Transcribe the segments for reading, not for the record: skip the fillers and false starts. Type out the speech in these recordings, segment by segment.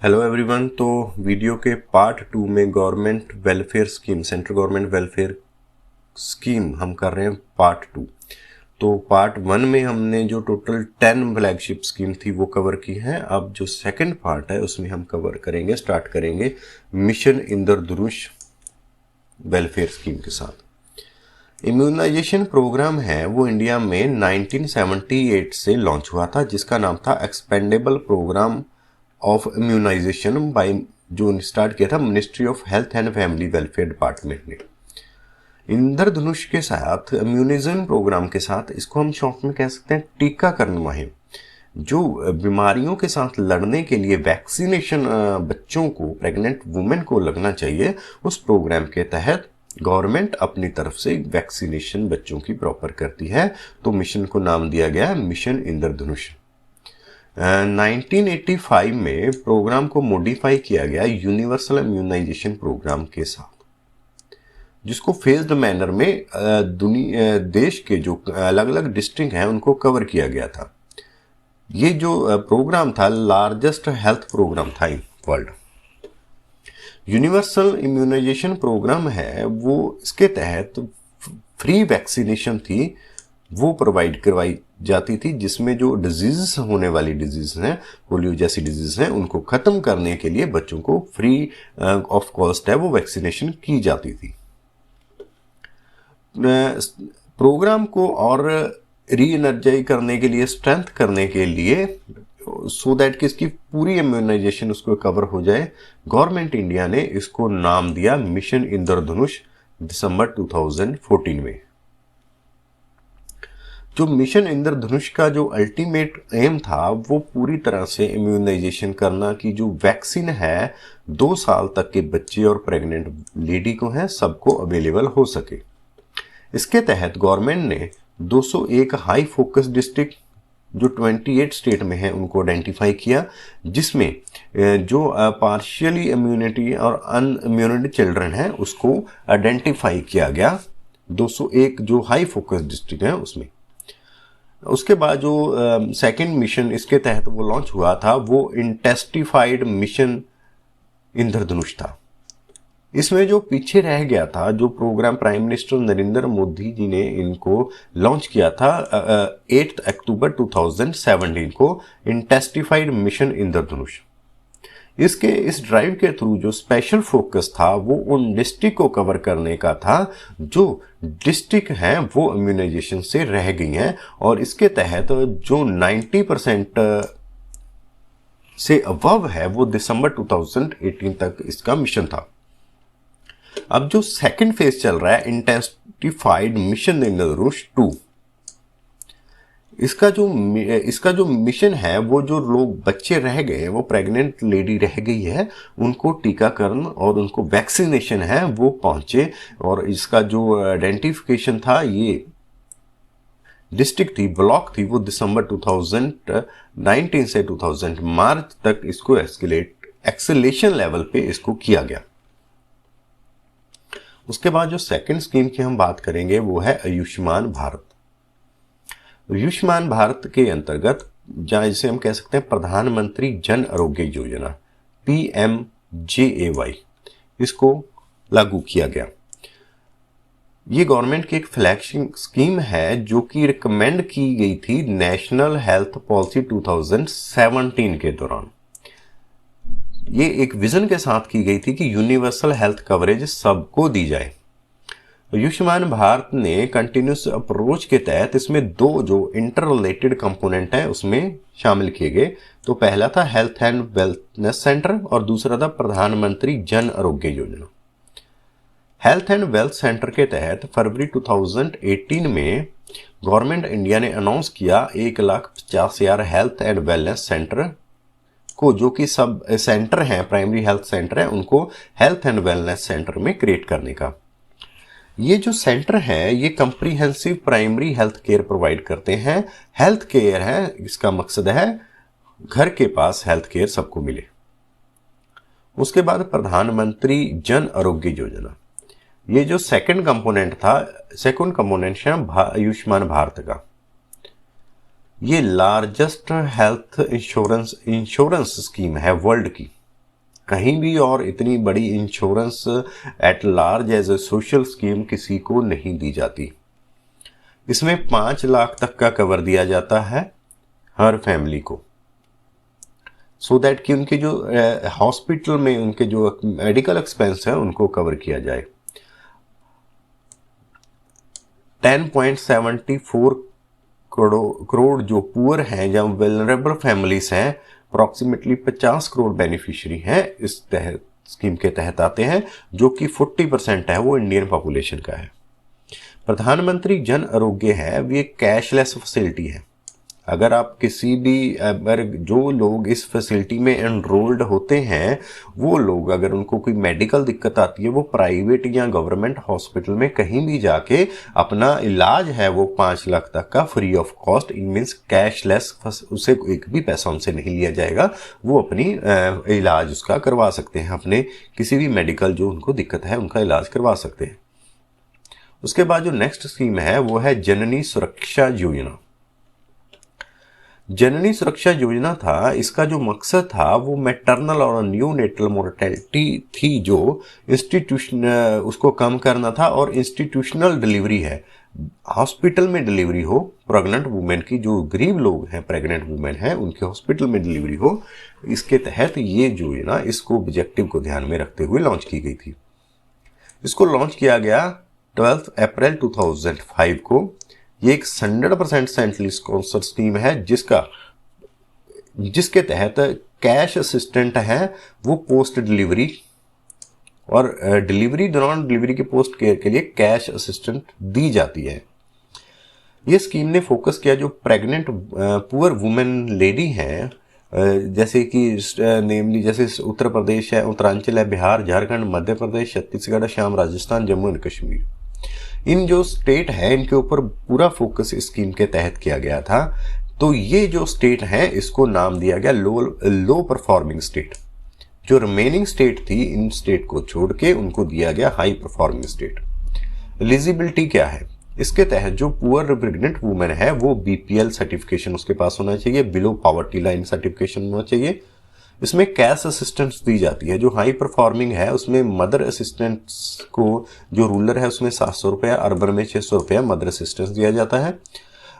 Hello everyone. तो video के part 2 में government welfare scheme, central government welfare scheme हम कर रहे हैं पार्ट 2। तो पार्ट 1 में हमने जो टोटल 10 फ्लैगशिप स्कीम थी वो कवर की है। अब जो सेकंड पार्ट है उसमें हम स्टार्ट करेंगे मिशन इंद्रधनुष वेलफेयर स्कीम के साथ। इम्यूनाइजेशन प्रोग्राम है वो इंडिया में 1978 से लॉन्च हुआ था, जिसका नाम था expandable programme of immunization by, जो स्टार्ट किया था ministry of health and family welfare department ने। इंद्रधनुष के साथ इम्यूनिज्म प्रोग्राम के साथ इसको हम शॉर्ट में कह सकते हैं टीकाकरण मुहिम, जो बीमारियों के साथ लड़ने के लिए वैक्सीनेशन बच्चों को, प्रेग्नेंट वुमेन को लगना चाहिए, उस प्रोग्राम के तहत गवर्नमेंट अपनी तरफ से वैक्सीनेशन बच्चों की प्रॉपर करती है। तो मिशन को नाम दिया गया मिशन इंद्रधनुष। 1985 में प्रोग्राम को मॉडिफाई किया गया यूनिवर्सल इम्यूनाइजेशन प्रोग्राम के साथ, जिसको फेज्ड मैनर में देश के जो अलग अलग डिस्ट्रिक्ट हैं उनको कवर किया गया था। ये जो प्रोग्राम था लार्जेस्ट हेल्थ प्रोग्राम था in world. Universal immunization programme है वो, इसके तहत फ्री वैक्सीनेशन थी वो प्रोवाइड करवाई जाती थी, जिसमें जो डिजीज होने वाली डिजीज हैं, पोलियो जैसी डिजीज हैं, उनको खत्म करने के लिए बच्चों को फ्री ऑफ कॉस्ट है वो वैक्सीनेशन की जाती थी। प्रोग्राम को और री एनर्जाइज करने के लिए, स्ट्रेंथ करने के लिए, सो दैट कि इसकी पूरी इम्यूनाइजेशन उसको कवर हो जाए, गवर्नमेंट इंडिया ने इसको नाम दिया मिशन इंद्रधनुष दिसंबर 2014 में। जो मिशन इंद्रधनुष का जो अल्टीमेट एम था वो पूरी तरह से इम्यूनाइजेशन करना, की जो वैक्सीन है 2 साल तक के बच्चे और प्रेग्नेंट लेडी को है सबको अवेलेबल हो सके। इसके तहत गवर्नमेंट ने 201 हाई फोकस डिस्ट्रिक्ट जो 28 स्टेट में है उनको आइडेंटिफाई किया, जिसमें जो पार्शियली इम्यूनिटी और अनइम्यूनिटी चिल्ड्रन है उसको आइडेंटिफाई किया गया 201 जो हाई फोकस डिस्ट्रिक्ट है उसमें। उसके बाद जो सेकंड मिशन इसके तहत वो लॉन्च हुआ था वो इंटेंसिफाइड मिशन इंद्रधनुष था। इसमें जो पीछे रह गया था, जो program prime minister Narendra Modi ji ने इनको लॉन्च किया था 8 अक्टूबर 2017 को, इंटेंसिफाइड मिशन इंद्रधनुष। इस ड्राइव के थ्रू जो स्पेशल फोकस था वो उन डिस्ट्रिक्ट को कवर करने का था जो डिस्ट्रिक्ट हैं वो इम्यूनाइजेशन से रह गई हैं, और इसके तहत जो 90% से अबव है वो दिसंबर 2018 तक इसका मिशन था। अब जो सेकंड फेज चल रहा है इंटेंसिफाइड मिशन इंद्रधनुष 2, इसका जो मिशन है वो जो लोग बच्चे रह गए हैं, वो प्रेग्नेंट लेडी रह गई है, उनको टीकाकरण और उनको वैक्सीनेशन है वो पहुंचे। और इसका जो आइडेंटिफिकेशन था, ये डिस्ट्रिक्ट थी, ब्लॉक थी, वो दिसंबर 2019 से 2000 मार्च तक इसको एक्सेलेशन लेवल पे इसको किया गया। उसके बाद जो सेकंड स्कीम की हम बात करेंगे वो है आयुष्मान भारत। आयुष्मान भारत के अंतर्गत, जहां जिसे हम कह सकते हैं प्रधानमंत्री जन आरोग्य योजना PMJAY, इसको लागू किया गया। ये गवर्नमेंट की एक फ्लैगशिप स्कीम है जो कि रिकमेंड की गई थी नेशनल हेल्थ पॉलिसी 2017 के दौरान। ये एक विजन के साथ की गई थी कि यूनिवर्सल हेल्थ कवरेज सबको दी जाए। आयुष्मान भारत ने कंटिन्यूस अप्रोच के तहत इसमें 2 जो इंटर रिलेटेड कंपोनेंट हैं उसमें शामिल किए गए। तो पहला था हेल्थ एंड वेलनेस सेंटर और दूसरा था प्रधानमंत्री Jan Arogya Yojana. Health and wealth centre के तहत फरवरी 2018 में गवर्नमेंट इंडिया ने अनाउंस किया 1,50,000 हेल्थ एंड वेलनेस सेंटर को, जो कि सब सेंटर हैं, प्राइमरी हेल्थ सेंटर हैं, उनको हेल्थ एंड वेलनेस सेंटर में क्रिएट करने का। ये जो सेंटर है ये comprehensive primary health care provide करते हैं। हेल्थ केयर है, इसका मकसद है घर के पास हेल्थ केयर सबको मिले। उसके बाद प्रधानमंत्री जन आरोग्य योजना, ये जो सेकंड कंपोनेंट है आयुष्मान भारत का। ये लार्जेस्ट हेल्थ इंश्योरेंस स्कीम है वर्ल्ड की। कहीं भी और इतनी बड़ी insurance at large as a social scheme किसी को नहीं दी जाती। इसमें 5 लाख तक का कवर दिया जाता है हर फैमिली को, सो दैट कि उनके जो हॉस्पिटल में उनके जो मेडिकल एक्सपेंस है उनको कवर किया जाए। 10.74 करोड़ जो पुअर हैं या वेलनरेबल फैमिलीज हैं, अप्रॉक्सीमेटली 50 करोड़ बेनिफिशियरी हैं इस तहत स्कीम के तहत आते हैं, जो कि 40% है वो इंडियन पॉपुलेशन का है। प्रधानमंत्री जन आरोग्य है वो एक कैशलेस फैसिलिटी है। अगर आप किसी भी अगर जो लोग इस फैसिलिटी में एनरोल्ड होते हैं वो लोग अगर उनको कोई मेडिकल दिक्कत आती है वो प्राइवेट या गवर्नमेंट हॉस्पिटल में कहीं भी जाके अपना इलाज है वो 5 लाख तक का free of cost, in means cashless, उसे एक भी पैसा उनसे नहीं लिया जाएगा, वो अपनी इलाज उसका करवा सकते हैं, अपने किसी भी मेडिकल जो उनको दिक्कत है उनका इलाज करवा सकते हैं। उसके बाद जो नेक्स्ट स्कीम है वो है जननी सुरक्षा योजना। जननी सुरक्षा योजना था, इसका जो मकसद था वो मैटरनल और न्यूनेटल मोर्टेलिटी थी जो इंस्टीट्यूशन उसको कम करना था, और इंस्टीट्यूशनल डिलीवरी है, हॉस्पिटल में डिलीवरी हो प्रेग्नेंट वुमेन की, जो गरीब लोग हैं प्रेग्नेंट वुमेन हैं उनके हॉस्पिटल में डिलीवरी हो, इसके तहत ये योजना इसको ऑब्जेक्टिव को ध्यान में रखते हुए लॉन्च की गई थी। इसको लॉन्च किया गया 12 अप्रैल 2005 को। ये एक 100% सेंट्रली स्पॉन्सर्ड स्कीम है जिसके तहत कैश असिस्टेंट है वो पोस्ट डिलीवरी और डिलीवरी दौरान डिलीवरी के पोस्ट केयर के लिए कैश असिस्टेंट दी जाती है। ये स्कीम ने फोकस किया जो प्रेग्नेंट पुअर वुमेन लेडी हैं, जैसे कि नेमली जैसे उत्तर प्रदेश है, उत्तरांचल है, बिहार, झारखंड, मध्य प्रदेश, छत्तीसगढ़, असम, राजस्थान, जम्मू एंड कश्मीर, इन जो स्टेट है इनके ऊपर पूरा फोकस स्कीम के तहत किया गया था। तो ये जो स्टेट है इसको नाम दिया गया लो परफॉर्मिंग स्टेट। जो रिमेनिंग स्टेट थी इन स्टेट को छोड़ के उनको दिया गया हाई परफॉर्मिंग स्टेट। एलिजिबिलिटी क्या है, इसके तहत जो पुअर प्रेग्नेंट वुमेन है वो बीपीएल सर्टिफिकेशन उसके पास होना चाहिए, बिलो पॉवर्टी लाइन सर्टिफिकेशन होना चाहिए। इसमें कैश असिस्टेंस दी जाती है। जो हाई परफॉर्मिंग है उसमें मदर असिस्टेंट्स को, जो रूरल है उसमें 700 रुपया, अर्बन में 600 रुपया मदर असिस्टेंस दिया जाता है,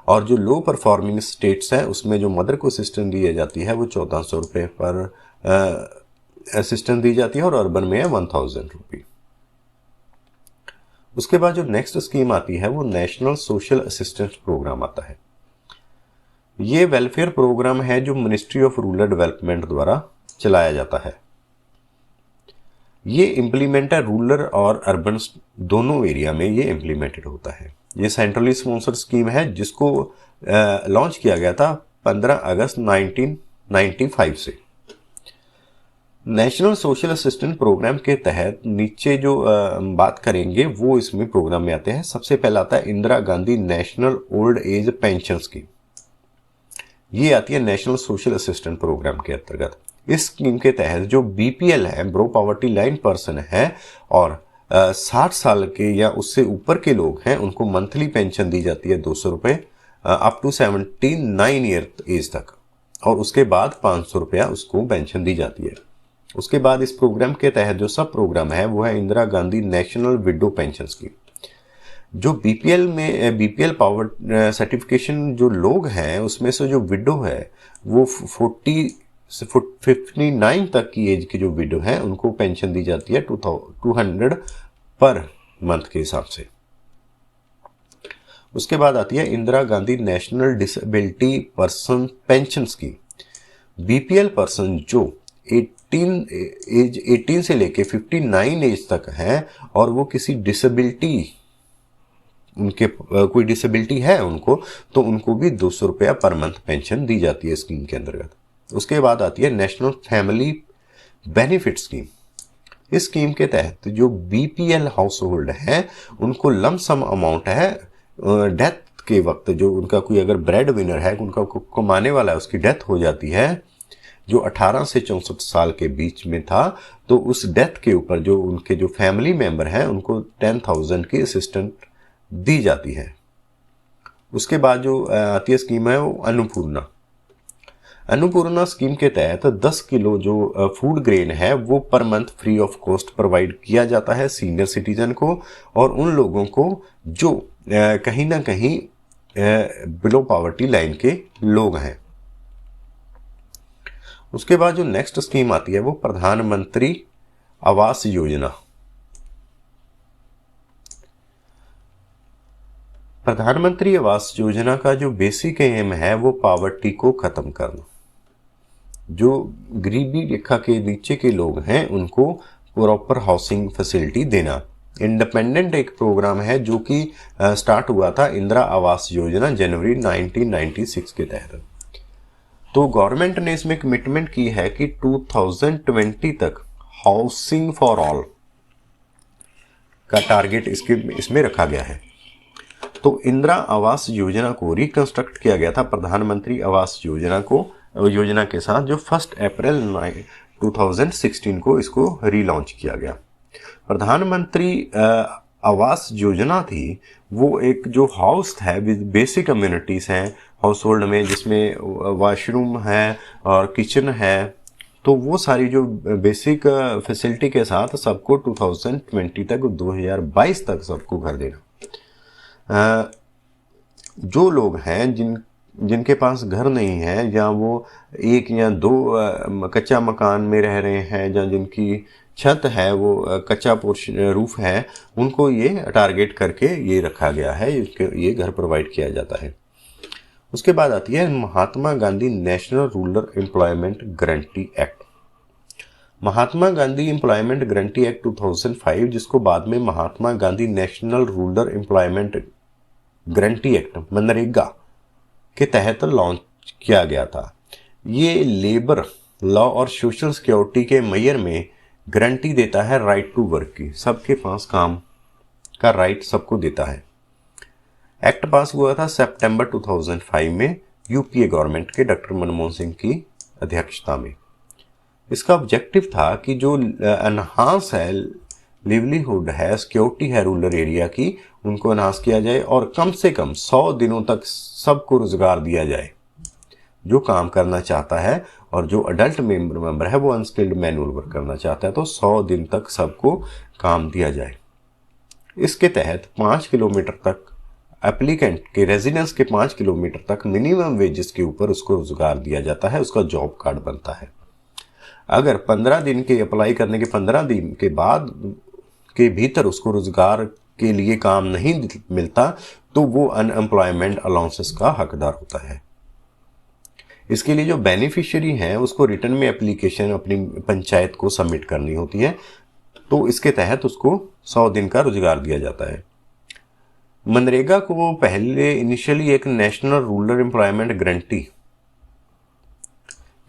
और जो लो परफॉर्मिंग स्टेट्स हैं उसमें जो मदर को असिस्टेंस दी जाती है वो 1400 रुपये पर असिस्टेंस दी जाती है, और अर्बन में है 1000 रुपये। उसके बाद जो नेक्स्ट स्कीम आती है वो नेशनल सोशल असिस्टेंस प्रोग्राम आता है। ये वेलफेयर प्रोग्राम है जो मिनिस्ट्री ऑफ रूरल डेवलपमेंट द्वारा चलाया जाता है। ये इम्प्लीमेंट है रूरल और अर्बन दोनों एरिया में ये इम्प्लीमेंटेड होता है। ये सेंट्रली स्पॉन्सर्ड स्कीम है जिसको लॉन्च किया गया था 15 अगस्त 1995 से। नेशनल सोशल असिस्टेंस प्रोग्राम के तहत नीचे जो बात करेंगे वो इसमें प्रोग्राम में आते हैं। सबसे पहला आता है Indira Gandhi national old age pension scheme. ये आती है नेशनल सोशल असिस्टेंस प्रोग्राम के अंतर्गत। इस स्कीम के तहत जो बीपीएल है, ब्रो पॉवर्टी लाइन पर्सन है, और 60 साल के या उससे ऊपर के लोग हैं उनको मंथली पेंशन दी जाती है 200 रुपये अप टू 79 ईयर एज तक, और उसके बाद 500 रुपया उसको पेंशन दी जाती है। उसके बाद इस प्रोग्राम के तहत जो सब प्रोग्राम है वो है Indira Gandhi national window pension scheme. जो बीपीएल में बीपीएल पावर सर्टिफिकेशन जो लोग हैं उसमें से जो विडो है वो 40 से 59 तक की एज के जो विडो हैं उनको पेंशन दी जाती है 200 पर मंथ के हिसाब से। उसके बाद आती है Indira Gandhi national disability person pension scheme. BPL person जो 18 से लेके 59 एज तक है और वो किसी डिसेबिलिटी, उनके कोई डिसेबिलिटी है उनको, तो उनको भी 200 रुपया पर मंथ पेंशन दी जाती है स्कीम के अंतर्गत। उसके बाद आती है नेशनल फैमिली बेनिफिट स्कीम। इस स्कीम के तहत जो बीपीएल हाउस होल्ड है उनको लमसम अमाउंट है डेथ के वक्त, जो उनका कोई अगर ब्रेड विनर है, उनका कमाने वाला है, उसकी डेथ हो जाती है जो 18 से 64 साल के बीच में था, तो उस डेथ के ऊपर जो उनके जो फैमिली मेंबर हैं उनको 10,000 की असिस्टेंट दी जाती है। उसके बाद जो आती है स्कीम है वो अन्नपूर्णा। अन्नपूर्णा स्कीम के तहत 10 किलो जो फूड ग्रेन है वो per month free of cost provide किया जाता है सीनियर सिटीजन को और उन लोगों को जो कहीं ना कहीं बिलो पॉवर्टी लाइन के लोग हैं। उसके बाद जो नेक्स्ट स्कीम आती है वो प्रधानमंत्री आवास योजना। प्रधानमंत्री आवास योजना का जो बेसिक एम है वो पॉवर्टी को खत्म करना। जो गरीबी रेखा के नीचे के लोग हैं उनको प्रॉपर हाउसिंग फैसिलिटी देना। इंडिपेंडेंट एक प्रोग्राम है जो कि स्टार्ट हुआ था इंदिरा आवास योजना जनवरी 1996 के तहत। तो गवर्नमेंट ने इसमें कमिटमेंट की है कि 2020 तक हाउसिंग फॉर ऑल का टारगेट इसमें रखा गया है। तो इंदिरा आवास योजना को रिकंस्ट्रक्ट किया गया था प्रधानमंत्री आवास योजना के साथ, जो 1 अप्रैल 2016 को इसको रीलॉन्च किया गया। प्रधानमंत्री आवास योजना थी वो एक जो हाउस है विद बेसिक अम्यूनिटीज़ हैं हाउस होल्ड में, जिसमें वॉशरूम है और किचन है, तो वो सारी जो बेसिक फैसिलिटी के साथ सबको 2020 तक 2022 तक सबको घर देना। जो लोग हैं जिनके पास घर नहीं है या वो एक या दो कच्चा मकान में रह रहे हैं या जिनकी छत है वो कच्चा पोर्शन रूफ है, उनको ये टारगेट करके ये रखा गया है, ये घर प्रोवाइड किया जाता है। उसके बाद आती है Mahatma Gandhi national rural employment guarantee act. Mahatma Gandhi employment guarantee act 2005, जिसको बाद में Mahatma Gandhi national rural employment guarantee act मनरेगा के तहत लॉन्च किया गया था। ये लेबर लॉ और सोशल सिक्योरिटी के मेयर में गारंटी देता है राइट टू वर्क की, सबके पास काम का राइट सबको देता है। एक्ट पास हुआ था सितंबर 2005 में यूपीए गवर्नमेंट के डॉक्टर मनमोहन सिंह की अध्यक्षता में। इसका ऑब्जेक्टिव था कि जो एनहांस है लिवलीहुड है, सिक्योरिटी है रूरल एरिया की, उनको एनहांस किया जाए और कम से कम 100 दिनों तक सबको रोजगार दिया जाए जो काम करना चाहता है, और जो अडल्ट मेंबर है वो अनस्किल्ड मैनुअल वर्क करना चाहता है तो 100 दिन तक सबको काम दिया जाए। इसके तहत 5 किलोमीटर तक एप्लीकेंट के रेजिडेंस के 5 किलोमीटर तक मिनिमम वेजेस के ऊपर उसको रोजगार दिया जाता है, उसका जॉब कार्ड बनता है। अगर 15 दिन के अप्लाई करने के 15 दिन के बाद के भीतर उसको रोजगार के लिए काम नहीं मिलता तो वो अनएम्प्लॉयमेंट अलाउंसेस का हकदार होता है। इसके लिए जो बेनिफिशियरी हैं उसको रिटर्न में एप्लीकेशन अपनी पंचायत को सबमिट करनी होती है, तो इसके तहत उसको 100 दिन का रोजगार दिया जाता है। मनरेगा को पहले इनिशियली एक नेशनल रूरल एम्प्लॉयमेंट गारंटी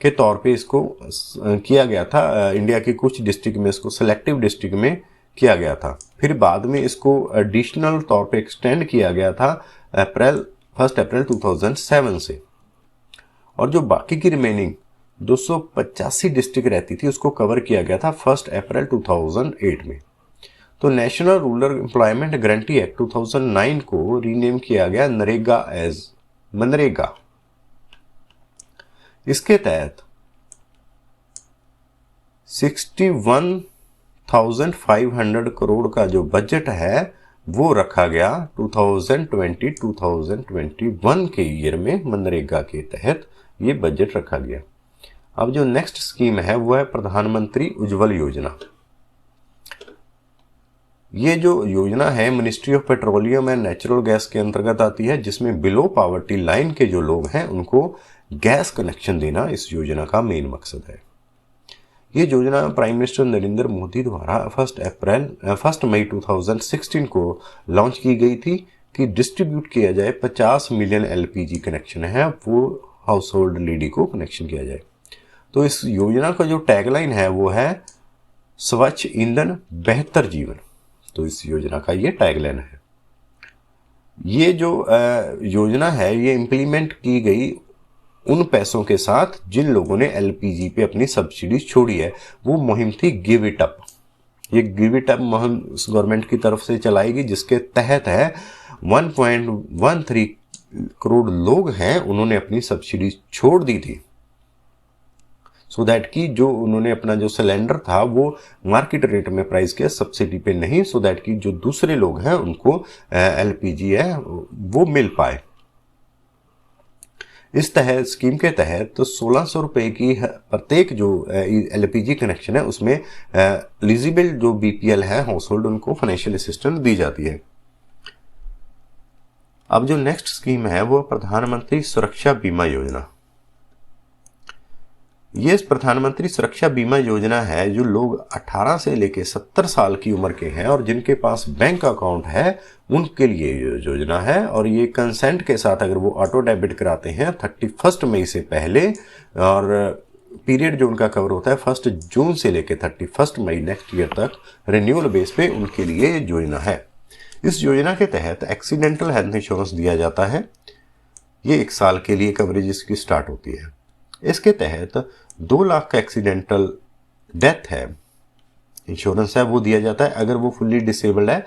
के तौर पे इसको किया गया था। इंडिया के कुछ डिस्ट्रिक्ट में इसको सेलेक्टिव डिस्ट्रिक्ट में किया गया था, फिर बाद में इसको एडिशनल तौर पे एक्सटेंड किया गया था 1 अप्रैल 2007 से, और जो बाकी की रिमेनिंग 285 डिस्ट्रिक्ट रहती थी उसको कवर किया गया था 1 अप्रैल 2008 में। तो national rural employment guarantee act 2009 को रीनेम किया गया नरेगा एज मनरेगा। इसके तहत 61,500 करोड़ का जो बजट है वो रखा गया 2020-2021 के ईयर में मनरेगा के तहत ये बजट रखा गया। अब जो नेक्स्ट स्कीम है वो है प्रधानमंत्री उज्ज्वल योजना। ये जो योजना है ministry of petroleum and natural gas के अंतर्गत आती है, जिसमें बिलो पॉवर्टी लाइन के जो लोग हैं उनको गैस कनेक्शन देना इस योजना का मेन मकसद है। ये योजना प्राइम मिनिस्टर नरेंद्र मोदी द्वारा 1 मई 2016 को लॉन्च की गई थी कि डिस्ट्रीब्यूट किया जाए 50 मिलियन एलपीजी कनेक्शन है वो हाउस होल्ड लेडी को कनेक्शन किया जाए। तो इस योजना का जो टैगलाइन है वो है स्वच्छ ईंधन बेहतर जीवन। तो इस योजना का ये टैगलाइन है। ये जो योजना है ये इम्प्लीमेंट की गई उन पैसों के साथ जिन लोगों ने एलपीजी पे अपनी सब्सिडी छोड़ी है। वो मुहिम थी गिव इट अप। ये गिव इट अप मुहिम गवर्नमेंट की तरफ से चलाई गई, जिसके तहत है 1.13 करोड़ लोग हैं उन्होंने अपनी सब्सिडी छोड़ दी थी सो दैट कि जो उन्होंने अपना जो सिलेंडर था वो मार्केट रेट में प्राइस किया, सब्सिडी पे नहीं, सो दैट कि जो दूसरे लोग हैं उनको एलपीजी है वो मिल पाए। इस तहत स्कीम के तहत तो 1600 रुपए की प्रत्येक जो एलपीजी कनेक्शन है उसमें एलिजिबल जो बीपीएल है हाउस होल्ड उनको फाइनेंशियल असिस्टेंस दी जाती है। अब जो नेक्स्ट स्कीम है वो प्रधानमंत्री सुरक्षा बीमा योजना। ये प्रधानमंत्री सुरक्षा बीमा योजना है जो लोग 18 से लेकर 70 साल की उम्र के हैं और जिनके पास बैंक अकाउंट है उनके लिए योजना है। और ये कंसेंट के साथ अगर वो ऑटो डेबिट कराते हैं 31 मई से पहले, और पीरियड जो उनका कवर होता है 1 जून से लेकर 31 मई नेक्स्ट ईयर तक, रिन्यूअल बेस पे उनके लिए योजना है। इस योजना के तहत एक्सीडेंटल हेल्थ इंश्योरेंस दिया जाता है। ये 1 साल के लिए कवरेज इसकी स्टार्ट होती है। इसके तहत 2 लाख का एक्सीडेंटल डेथ है इंश्योरेंस है वो दिया जाता है। अगर वो फुल्ली डिसेबल्ड है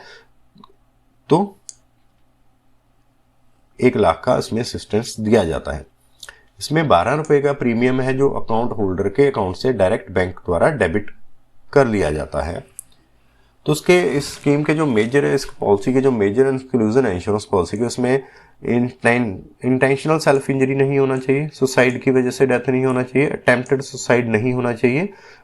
तो 1 लाख का इसमें असिस्टेंस दिया जाता है। इसमें 12 रुपए का प्रीमियम है जो अकाउंट होल्डर के अकाउंट से डायरेक्ट बैंक द्वारा डेबिट कर लिया जाता है। तो उसके इस स्कीम के जो मेजर है, इस पॉलिसी के जो मेजर इंक्लूजन है इंश्योरेंस पॉलिसी के, उसमें इंटेंशनल सेल्फ इंजरी नहीं होना चाहिए, सुसाइड की वजह से डेथ नहीं होना चाहिए, अटेम्प्टेड सुसाइड नहीं होना चाहिए,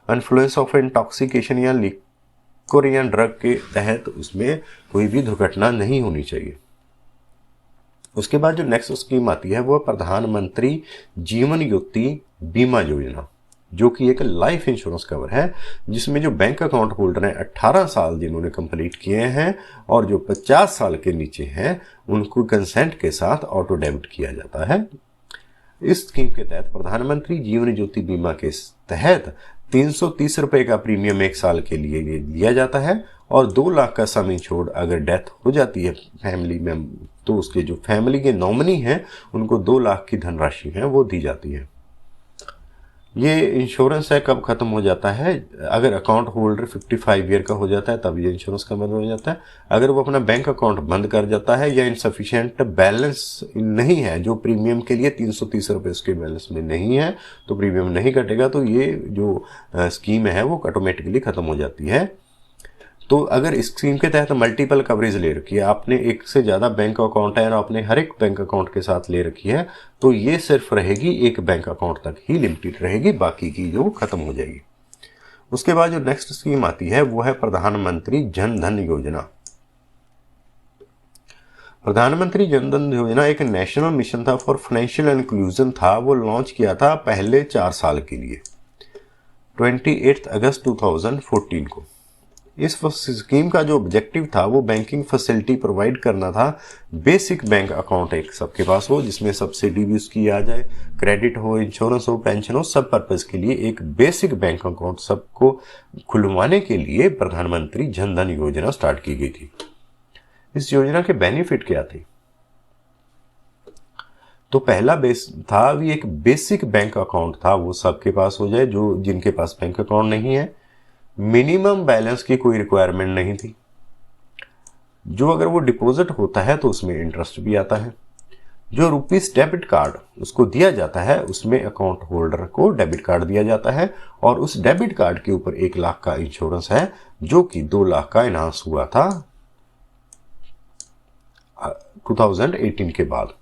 इन्फ्लुएंस ऑफ इंटॉक्सिकेशन या लिक्वर या ड्रग के तहत उसमें कोई भी दुर्घटना नहीं होनी चाहिए। उसके बाद जो नेक्स्ट स्कीम आती है वो प्रधानमंत्री जीवन ज्योति बीमा योजना, जो कि एक लाइफ इंश्योरेंस कवर है जिसमें जो बैंक अकाउंट होल्डर हैं 18 साल जिन्होंने कंप्लीट किए हैं और जो 50 साल के नीचे हैं उनको कंसेंट के साथ ऑटो डेबिट किया जाता है। इस स्कीम के तहत प्रधानमंत्री जीवन ज्योति बीमा के तहत 330 रुपए का प्रीमियम 1 साल के लिए लिया जाता है और 2 लाख का सम इंश्योर्ड अगर डेथ हो जाती है फैमिली में तो उसके जो फैमिली के नॉमिनी हैं उनको 2 लाख की धनराशि है वो दी जाती है। ये इंश्योरेंस है कब खत्म हो जाता है, अगर अकाउंट होल्डर 55 ईयर का हो जाता है तब ये इंश्योरेंस का बंद हो जाता है। अगर वो अपना बैंक अकाउंट बंद कर जाता है या इनसफिशिएंट बैलेंस नहीं है, जो प्रीमियम के लिए 330 रुपये उसके बैलेंस में नहीं है तो प्रीमियम नहीं कटेगा, तो ये जो स्कीम है वो ऑटोमेटिकली खत्म हो जाती है। तो अगर इस स्कीम के तहत मल्टीपल कवरेज ले रखी है, आपने एक से ज़्यादा बैंक अकाउंट है और आपने हर एक बैंक अकाउंट के साथ ले रखी है, तो ये सिर्फ रहेगी एक बैंक अकाउंट तक ही लिमिटेड रहेगी, बाकी की जो खत्म हो जाएगी। उसके बाद जो नेक्स्ट स्कीम आती है वो है प्रधानमंत्री जन धन योजना। प्रधानमंत्री जन धन योजना एक नेशनल मिशन था फॉर फाइनेंशियल इंक्लूजन था। वो लॉन्च किया था पहले 4 साल के लिए 28 अगस्त 2014 को। इस स्कीम का जो ऑब्जेक्टिव था वो बैंकिंग फैसिलिटी प्रोवाइड करना था। बेसिक बैंक अकाउंट एक सबके पास हो जिसमें सब्सिडी भी उसकी आ जाए, क्रेडिट हो, इंश्योरेंस हो, पेंशन हो, सब पर्पज के लिए एक बेसिक बैंक अकाउंट सबको खुलवाने के लिए प्रधानमंत्री जन धन योजना स्टार्ट की गई थी। इस योजना के बेनिफिट क्या थे? तो पहला बेस था भी एक बेसिक बैंक अकाउंट था वो सबके पास हो जाए जो जिनके पास बैंक अकाउंट नहीं है। मिनिमम बैलेंस की कोई रिक्वायरमेंट नहीं थी। जो अगर वो डिपॉजिट होता है तो उसमें इंटरेस्ट भी आता है। जो रुपीस डेबिट कार्ड उसको दिया जाता है उसमें अकाउंट होल्डर को डेबिट कार्ड दिया जाता है और उस डेबिट कार्ड के ऊपर 1 लाख का इंश्योरेंस है जो कि 2 लाख का इनहांस हुआ था 2018 के बाद,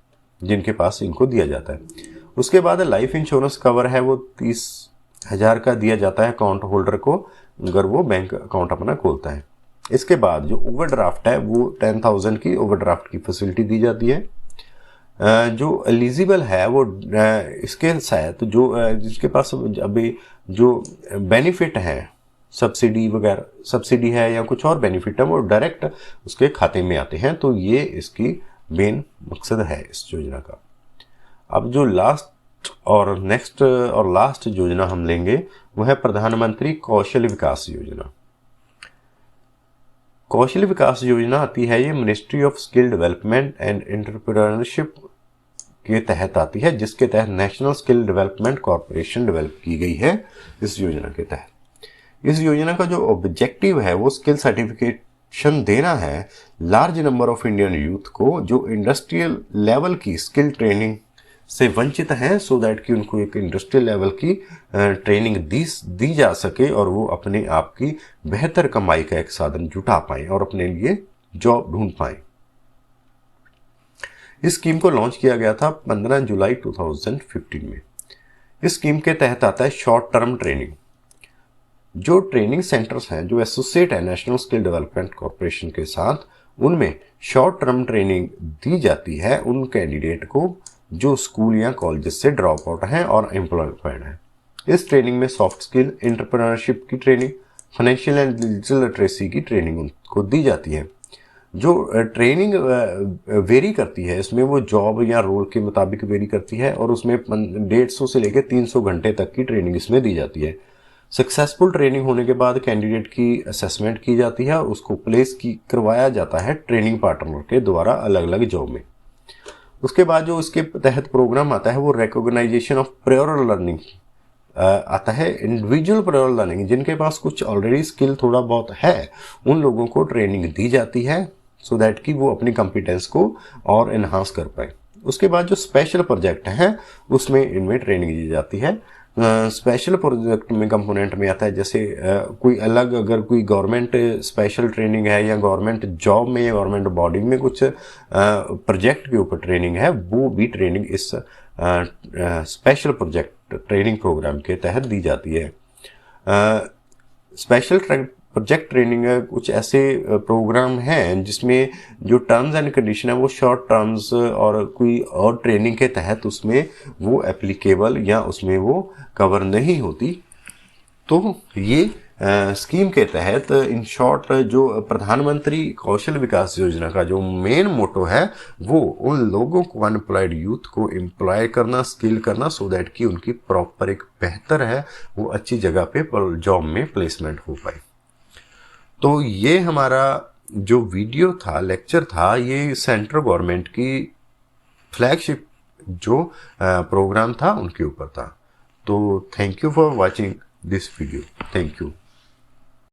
जिनके पास इनको दिया जाता है। उसके बाद लाइफ इंश्योरेंस कवर है वो 30,000 का दिया जाता है अकाउंट होल्डर को अगर वो बैंक अकाउंट अपना खोलता है। इसके बाद जो ओवरड्राफ्ट है वो 10,000 की ओवरड्राफ्ट की फैसिलिटी दी जाती है। जो एलिजिबल है वो इसके साथ जो जिसके पास अभी जो बेनिफिट है सब्सिडी वगैरह, सब्सिडी है या कुछ और बेनिफिट है वो डायरेक्ट उसके खाते में आते हैं। तो ये इसकी मेन मकसद है इस योजना का। अब जो नेक्स्ट और लास्ट योजना हम लेंगे वो है प्रधानमंत्री कौशल विकास योजना। कौशल विकास योजना आती है ये ministry of skill development and entrepreneurship के तहत आती है, जिसके तहत national skill development corporation develop की गई है। इस योजना के तहत इस योजना का जो ऑब्जेक्टिव है वो स्किल सर्टिफिकेशन देना है large number of Indian youth को जो इंडस्ट्रियल लेवल की स्किल ट्रेनिंग से वंचित हैं, सो दैट कि उनको एक इंडस्ट्रियल लेवल की ट्रेनिंग दी जा सके और वो अपने आप की बेहतर कमाई का एक साधन जुटा पाएं और अपने लिए जॉब ढूंढ पाएं। इस स्कीम को लॉन्च किया गया था 15 जुलाई 2015 में। इस स्कीम के तहत आता है शॉर्ट टर्म ट्रेनिंग। जो ट्रेनिंग सेंटर्स हैं जो एसोसिएट है नेशनल स्किल डेवलपमेंट कॉर्पोरेशन के साथ, उनमें शॉर्ट टर्म ट्रेनिंग दी जाती है उन कैंडिडेट को जो स्कूल या कॉलेज से ड्रॉप आउट हैं और एम्प्लॉयड हैं। इस ट्रेनिंग में सॉफ्ट स्किल, एंटरप्रेन्योरशिप की training, financial and digital literacy की ट्रेनिंग उनको दी जाती है। जो ट्रेनिंग वेरी करती है, इसमें वो जॉब या रोल के मुताबिक वेरी करती है और उसमें 150 से लेकर 300 घंटे तक की ट्रेनिंग इसमें दी जाती है। सक्सेसफुल ट्रेनिंग होने के बाद कैंडिडेट की असेसमेंट की जाती है, उसको प्लेस करवाया जाता है ट्रेनिंग पार्टनर के द्वारा अलग अलग जॉब में। उसके बाद जो इसके तहत प्रोग्राम आता है वो रिकॉग्नाइजेशन ऑफ प्रायर लर्निंग आता है। इंडिविजुअल प्रायर लर्निंग, जिनके पास कुछ ऑलरेडी स्किल थोड़ा बहुत है, उन लोगों को ट्रेनिंग दी जाती है सो दैट कि वो अपनी कॉम्पिटेंस को और इन्हांस कर पाए। उसके बाद जो स्पेशल प्रोजेक्ट हैं उसमें इनमें ट्रेनिंग दी जाती है। स्पेशल प्रोजेक्ट में कंपोनेंट में आता है जैसे कोई अलग अगर कोई गवर्नमेंट स्पेशल ट्रेनिंग है या गवर्नमेंट जॉब में या गवर्नमेंट बॉडी में कुछ प्रोजेक्ट के ऊपर ट्रेनिंग है, वो भी ट्रेनिंग इस स्पेशल प्रोजेक्ट ट्रेनिंग प्रोग्राम के तहत दी जाती है। स्पेशल प्रोजेक्ट ट्रेनिंग कुछ ऐसे प्रोग्राम हैं जिसमें जो टर्म्स एंड कंडीशन है वो शॉर्ट टर्म्स और कोई और ट्रेनिंग के तहत उसमें वो एप्लीकेबल या उसमें वो कवर नहीं होती। तो ये स्कीम के तहत इन शॉर्ट जो प्रधानमंत्री कौशल विकास योजना का जो मेन मोटो है वो उन लोगों को, अनएम्प्लॉयड यूथ को एम्प्लॉय करना, स्किल करना, सो दैट कि उनकी प्रॉपर एक बेहतर है वो अच्छी जगह पे जॉब में प्लेसमेंट हो पाए। तो ये हमारा जो वीडियो था, लेक्चर था, ये सेंट्रल गवर्नमेंट की फ्लैगशिप जो प्रोग्राम था उनके ऊपर था। तो thank you for watching this video. Thank you.